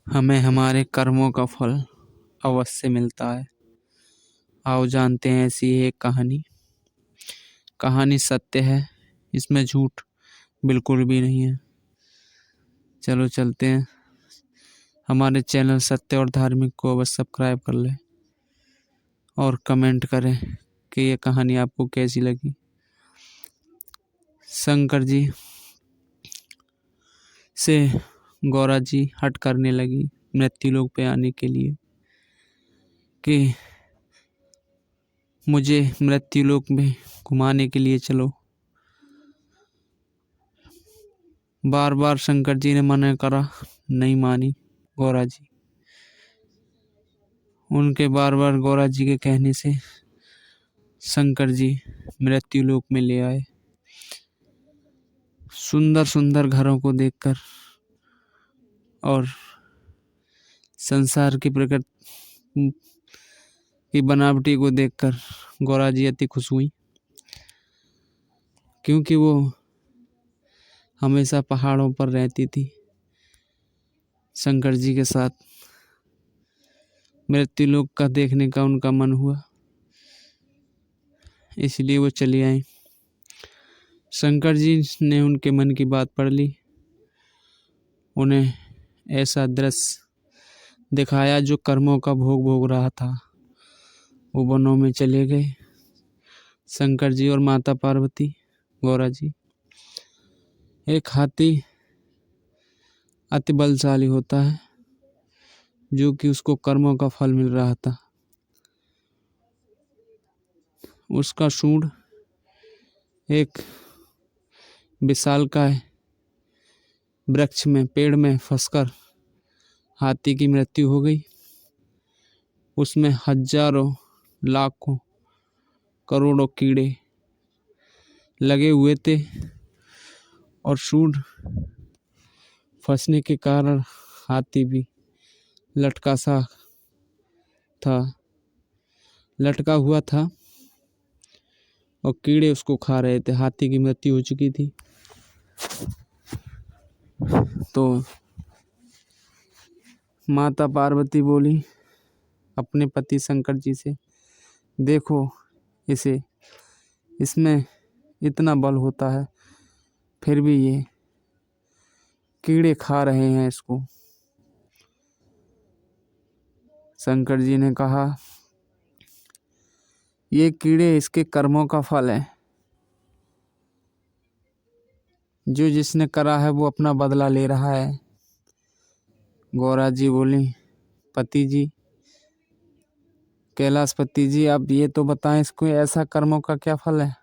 हमें हमारे कर्मों का फल अवश्य मिलता है। आओ जानते हैं ऐसी एक कहानी। कहानी सत्य है, इसमें झूठ बिल्कुल भी नहीं है। चलो चलते हैं। हमारे चैनल सत्य और धार्मिक को अवश्य सब्सक्राइब कर लें और कमेंट करें कि ये कहानी आपको कैसी लगी। शंकर जी से गौरा जी हट करने लगी मृत्युलोक पे आने के लिए कि मुझे मृत्युलोक में घुमाने के लिए चलो। बार बार शंकर जी ने मना करा, नहीं मानी गौरा जी। उनके बार बार गौरा जी के कहने से शंकर जी मृत्युलोक में ले आए। सुंदर सुंदर घरों को देखकर और संसार की प्रकृति की बनावटी को देखकर गौरा जी अति खुश हुई, क्योंकि वो हमेशा पहाड़ों पर रहती थी शंकर जी के साथ। मृत्युलोक का देखने का उनका मन हुआ, इसलिए वो चली आई। शंकर जी ने उनके मन की बात पढ़ ली। उन्हें ऐसा दृश्य दिखाया जो कर्मों का भोग भोग रहा था। वो वनों में चले गए, शंकर जी और माता पार्वती, गौरा जी। एक हाथी अति बलशाली होता है, जो कि उसको कर्मों का फल मिल रहा था। उसका सूंड एक विशालकाय वृक्ष में, पेड़ में फंसकर हाथी की मृत्यु हो गई। उसमें हजारों लाखों करोड़ों कीड़े लगे हुए थे और सूंड फंसने के कारण हाथी भी लटका हुआ था और कीड़े उसको खा रहे थे। हाथी की मृत्यु हो चुकी थी। तो माता पार्वती बोली अपने पति शंकर जी से, देखो इसमें इतना बल होता है, फिर भी ये कीड़े खा रहे हैं इसको। शंकर जी ने कहा, ये कीड़े इसके कर्मों का फल है। जो जिसने करा है वो अपना बदला ले रहा है। गौरा जी बोली, पति जी, कैलाशपति जी, आप ये तो बताएं इसको ऐसा कर्मों का क्या फल है।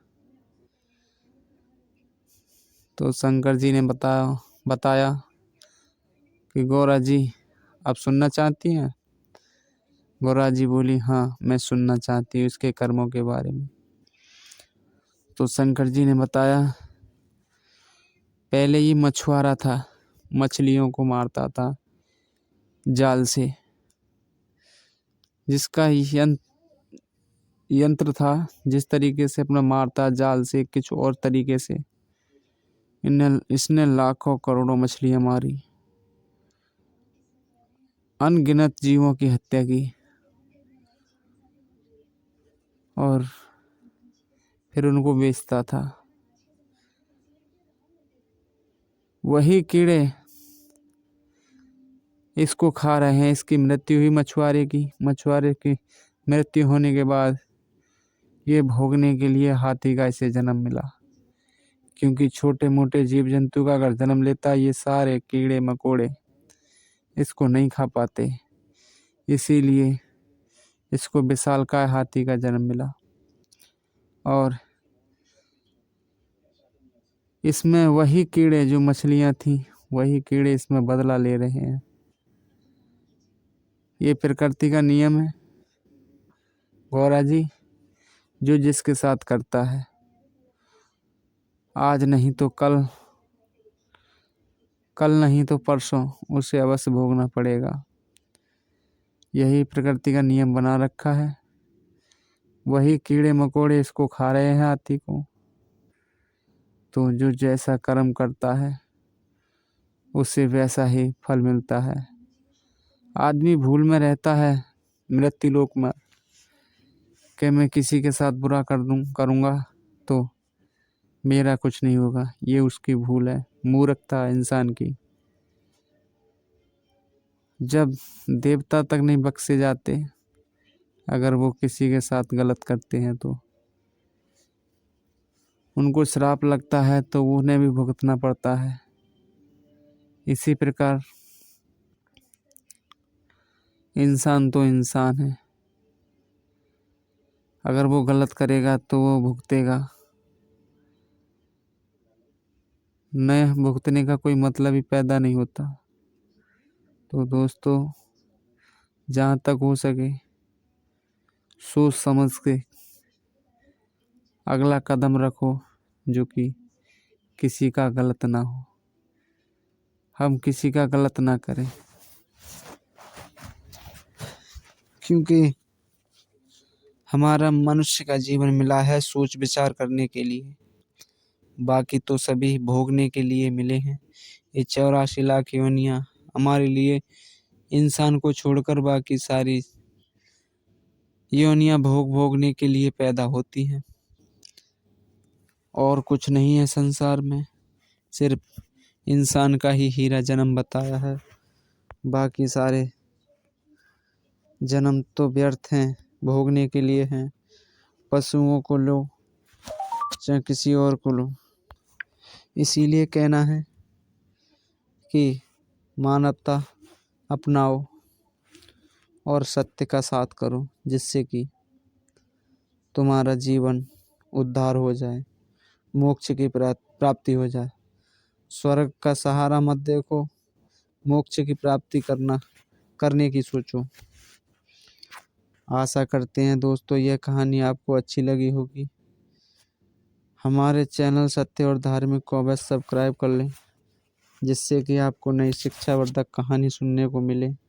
तो शंकर जी ने बताया कि गौरा जी आप सुनना चाहती हैं। गौरा जी बोली, हाँ मैं सुनना चाहती हूँ इसके कर्मों के बारे में। तो शंकर जी ने बताया, पहले ये मछुआरा था, मछलियों को मारता था जाल से, जिसका यंत्र था, जिस तरीके से अपना मारता जाल से, कुछ और तरीके से इसने लाखों करोड़ों मछलियां मारी, अनगिनत जीवों की हत्या की और फिर उनको बेचता था। वही कीड़े इसको खा रहे हैं। इसकी मृत्यु हुई मछुआरे की मृत्यु होने के बाद ये भोगने के लिए हाथी का इसे जन्म मिला, क्योंकि छोटे मोटे जीव जंतु का अगर जन्म लेता, ये सारे कीड़े मकोड़े इसको नहीं खा पाते, इसीलिए इसको विशालकाय हाथी का जन्म मिला। और इसमें वही कीड़े जो मछलियां थी, वही कीड़े इसमें बदला ले रहे हैं। ये प्रकृति का नियम है गौरा जी, जो जिसके साथ करता है, आज नहीं तो कल नहीं तो परसों उसे अवश्य भोगना पड़ेगा। यही प्रकृति का नियम बना रखा है। वही कीड़े मकोड़े इसको खा रहे हैं, हाथी को। तो जो जैसा कर्म करता है उसे वैसा ही फल मिलता है। आदमी भूल में रहता है मृत्यु लोक में कि मैं किसी के साथ बुरा करूँगा तो मेरा कुछ नहीं होगा। ये उसकी भूल है, मूर्खता है इंसान की। जब देवता तक नहीं बख्शे जाते अगर वो किसी के साथ गलत करते हैं तो उनको श्राप लगता है तो उन्हें भी भुगतना पड़ता है। इसी प्रकार इंसान तो इंसान है, अगर वो गलत करेगा तो वो भुगतेगा। न भुगतने का कोई मतलब ही पैदा नहीं होता। तो दोस्तों, जहाँ तक हो सके सोच समझ के अगला कदम रखो जो कि किसी का गलत ना हो। हम किसी का गलत ना करें, क्योंकि हमारा मनुष्य का जीवन मिला है सोच विचार करने के लिए, बाकी तो सभी भोगने के लिए मिले हैं। ये 84 लाख योनियाँ हमारे लिए, इंसान को छोड़कर बाकी सारी योनियाँ भोगने के लिए पैदा होती हैं। और कुछ नहीं है संसार में, सिर्फ इंसान का ही हीरा जन्म बताया है। बाकी सारे जन्म तो व्यर्थ हैं, भोगने के लिए हैं। पशुओं को लो चाहे किसी और को लो, इसीलिए कहना है कि मानवता अपनाओ और सत्य का साथ करो, जिससे कि तुम्हारा जीवन उद्धार हो जाए, मोक्ष की प्राप्ति हो जाए। स्वर्ग का सहारा मत देखो, मोक्ष की प्राप्ति करने की सोचो। आशा करते हैं दोस्तों यह कहानी आपको अच्छी लगी होगी। हमारे चैनल सत्य और धार्मिक को अवश्य सब्सक्राइब कर लें, जिससे कि आपको नई शिक्षावर्धक कहानी सुनने को मिले।